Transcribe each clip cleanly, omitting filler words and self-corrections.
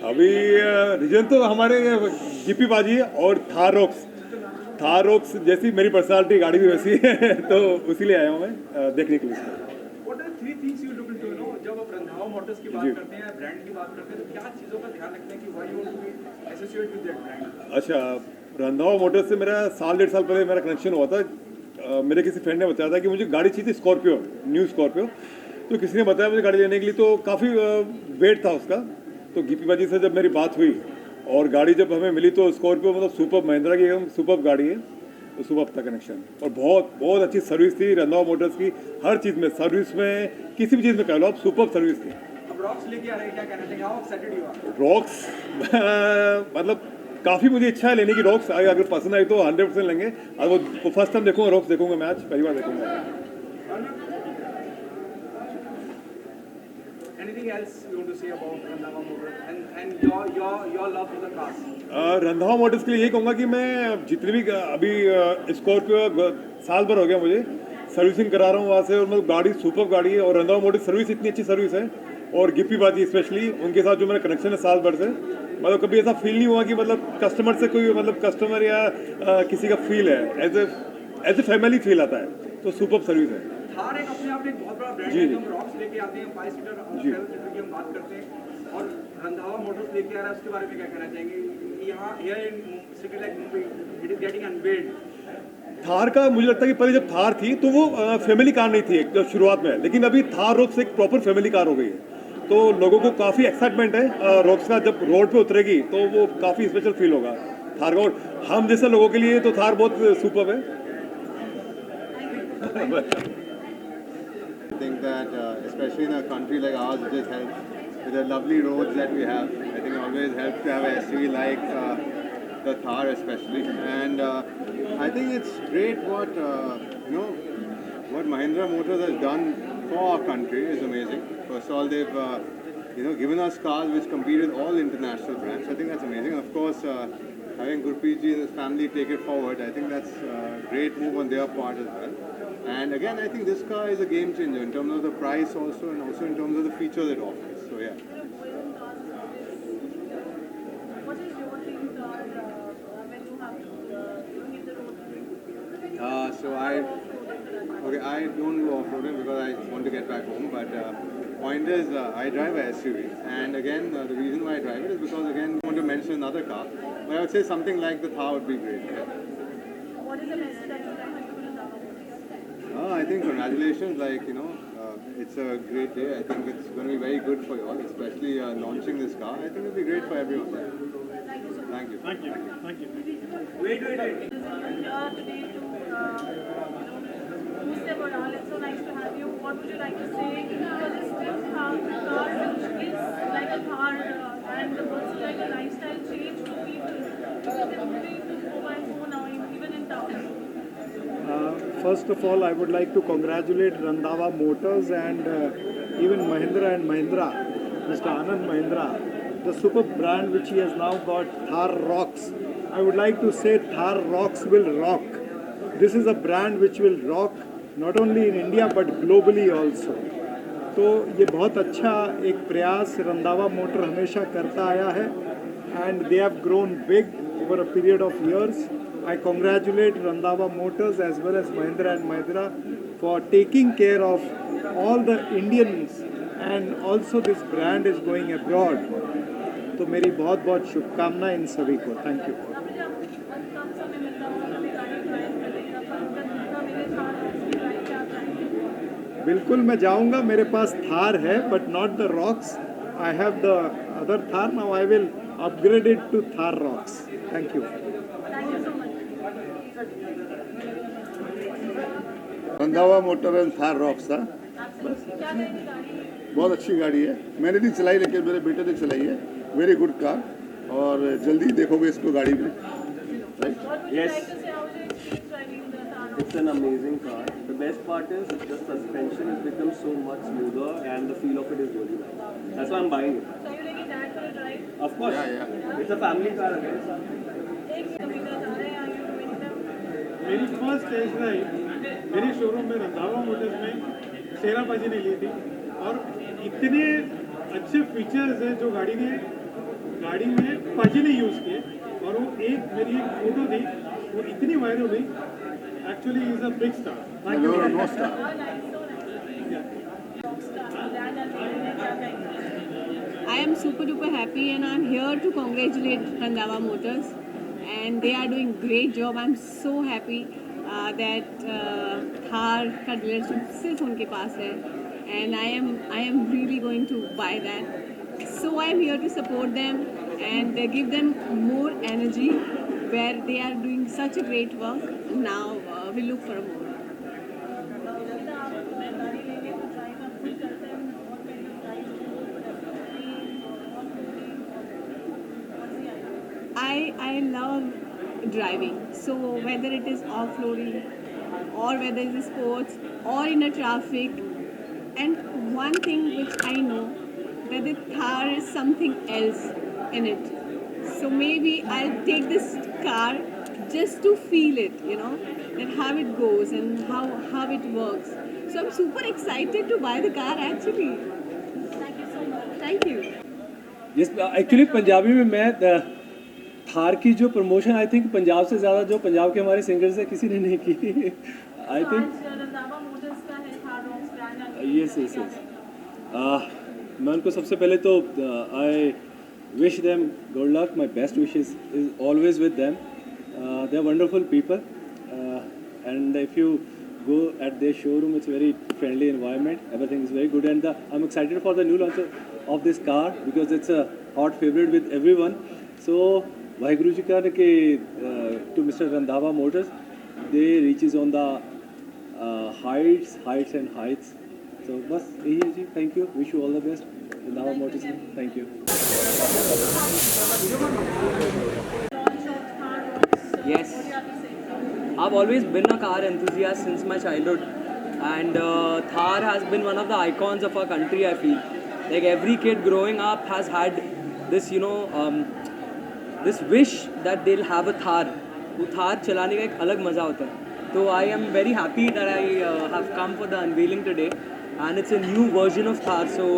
अभी रीजन तो हमारे जीपी बाजी है और थार रॉक्स जैसी मेरी पर्सनालिटी गाड़ी भी वैसी है तो उसीलिए आया हूँ मैं देखने के लिए इसको। What are the three things you look into? जब आप रंधावा मोटर्स की जी। बात करते हैं, ब्रांड की बात करते हैं, तो क्या चीज़ों का ध्यान रखते हैं कि why you want to be associated with that brand? अच्छा, रंधावा मोटर्स से मेरा साल 1.5 साल पहले मेरा कनेक्शन हुआ था। मेरे किसी फ्रेंड ने बताया था कि मुझे गाड़ी चाहिए थी स्कॉर्पियो, न्यू स्कॉर्पियो। तो किसी ने बताया मुझे गाड़ी लेने के लिए, तो काफ़ी वेट था उसका। तो गीपी बाजी से जब मेरी बात हुई और गाड़ी जब हमें मिली तो स्कॉर्पियो मतलब सुपर, महिंद्रा की एकदम सुपर गाड़ी है, तो सुपर था कनेक्शन। और बहुत बहुत अच्छी सर्विस थी रंधावा मोटर्स की, हर चीज़ में, सर्विस में, किसी भी चीज़ में कह लो आप, सुपर सर्विस थी। अब रॉक्स लेके आ रहे हैं, क्या कहना चाहिए? How excited you are? Rocks मतलब काफ़ी मुझे इच्छा है लेने की रॉक्स। अगर पसंद आई तो 100% लेंगे। और वो फर्स्ट टाइम देखूंगा रॉक्स, देखूंगा मैच, पहली बार देखूंगा। Anything else you want to say about Randhawa Motors and your love for the cars? Randhawa Motors के लिए यही कहूँगा कि मैं जितनी भी अभी स्कॉर्पियो साल भर हो गया मुझे सर्विसिंग करा रहा हूँ वहाँ से, और मतलब गाड़ी सुपर गाड़ी है। और रंधावा मोटर्स सर्विस इतनी अच्छी सर्विस है, और गिप्पी बाजी स्पेशली उनके साथ जो मेरा कनेक्शन है साल भर से, मतलब कभी ऐसा फील नहीं हुआ कि मतलब कस्टमर से कोई, मतलब कस्टमर या किसी का फील है, एज ए फैमिली फील आता है। तो सुपर सर्विस है। थार एक अपने आप में एक बहुत बड़ा ब्रांड जी, है। जी। हम रॉक्स लेके आते हैं, 5 सीटर और जी। 7 सीटर की हम बात करते हैं, और रंधावा मोटर्स लेके आ रहा है, उसके बारे में क्या कहना चाहेंगे? यहाँ here in city like Mumbai it is getting unveiled. Thar का मुझे लगता है कि पहले जब थार थी तो वो फैमिली कार नहीं थी एक शुरुआत में, लेकिन अभी थार रोक्स एक प्रॉपर फैमिली कार हो गई है। तो लोगों को काफ़ी एक्साइटमेंट है रोक्स का, जब रोड पे उतरेगी तो वो काफ़ी स्पेशल फील होगा थार का। और हम जैसे लोगों के लिए तो थार बहुत सुपर है। I think that especially in a country like ours, it just helps with the lovely roads that we have. I think it always helps to have an SUV like the Thar especially. And I think it's great what Mahindra Motors has done for our country is amazing. First of all, they've given us cars which compete with all international brands. I think that's amazing. Of course, having Gurpreet ji and his family take it forward, I think that's a great move on their part as well. And again, I think this car is a game changer in terms of the price also, and also in terms of the features it offers. So yeah. What is your dream car when you have to hit the road? I don't go off-roading because I want to get back home. But point is, I drive a SUV, and again, the reason why I drive it is because again, I want to mention another car. But I would say something like the Thar would be great. Yeah. What is the message that you like to Randhawa Motors? I think congratulations, it's a great day. I think it's going to be very good for you all, especially launching this car. I think it'll be great for everyone. Thank you so much. Thank you. Thank you. Thank you. Wait. Is it here today to boost their morale? It's so nice to have you. What would you like to say? Because it's still car which is like a car and also like a lifestyle change to people. Because they're moving to mobile phone now, even in town. First of all, I would like to congratulate Randhawa Motors and even Mahindra & Mahindra, Mr. Anand Mahindra, the super brand which he has now got, Thar Rocks. I would like to say Thar Rocks will rock. This is a brand which will rock not only in India but globally also. तो ये बहुत अच्छा एक प्रयास Randhawa motor हमेशा करता आया है, and they have grown big over a period of years. I congratulate Randhawa Motors as well as Mahindra & Mahindra for taking care of all the Indians, and also this brand is going abroad. तो मेरी बहुत बहुत शुभकामनाएं इन सभी को। Thank you. अभी आप बहुत कम समय मिलता होगा कभी गाड़ी ड्राइव करने का, पर अगर मौका मिले थार रॉक्स की ड्राइव क्या आप जाएंगे? बिल्कुल मैं जाऊंगा, मेरे पास थार है but not the Roxx. I have the other Thar, now I will upgrade it to Thar Roxx. Thank you. Thank you so much. Randhawa motor and Thar Roxx था। Absolutely. क्या कहेंगे गाड़ी? बहुत अच्छी गाड़ी है, मैंने नहीं चलाई लेकिन मेरे बेटे ने चलाई है। वेरी गुड कार, और जल्दी देखोगे इसको गाड़ी में। What would you like to say? How was your experience driving the Thar Rocks? It's an amazing car. The best part is the suspension has become so much smoother and the feel of it is really nice. That's why I'm buying it. So are you taking dad for a drive? Of course, Yeah. it's a family car again. एक कभी का जा रहे हैं, are you doing them? मेरी first test drive मेरी showroom में Randhawa Motors में शेराबाजी ने ली थी, और इतने अच्छे फीचर्स हैं जो गाड़ी ने गाड़ी में पजने यूज़ किए और वो मेरी एक फोटो थी वो इतनी वायरल हुई actually is a big star no star I am super duper happy and I'm here to congratulate Randava Motors and they are doing great job. I'm so happy that Thar का dealership सिर्फ उनके पास है and I am really going to buy that. So I am here to support them and give them more energy where they are doing such a great work. Now we look for more. I love driving. So whether it is off-roading or whether it is sports or in a traffic, and one thing which I know that the Thar is something else in it. So maybe I'll take this car just to feel it, and how it goes and how it works. So I'm super excited to buy the car actually. Thank you so much. Thank you. जिस actually Punjabi में मैं थार की जो promotion I think Punjab से ज़्यादा जो पंजाब के हमारे सिंगर्स हैं किसी ने नहीं की आई थिंक रंधावा मोटर्स का है थार रॉक्स ब्रांड यस मैं उनको सबसे पहले तो I wish them good luck my best wishes is always with them they are wonderful people and if you go at their showroom, it's very friendly environment, everything is very good, and I'm excited for the new launch of this car because it's a hot favorite with everyone. So Vaheguru Ji ka ke to Mr. Randhawa Motors, they reaches on the heights and heights. So bas yahi hai ji, thank you, wish you all the best. Randhawa Motors, thank you. Yes, I've always been a car enthusiast since my childhood, and Thar has been one of the icons of our country. I feel like every kid growing up has had this, this wish that they'll have a Thar. वो Thar चलाने का एक अलग मज़ा होता है. So I am very happy that I have come for the unveiling today, and it's a new version of Thar. So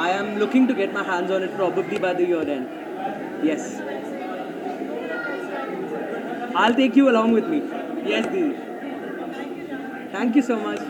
I am looking to get my hands on it probably by the year end. Yes. I'll take you along with me. Yes, Didi. Thank you so much.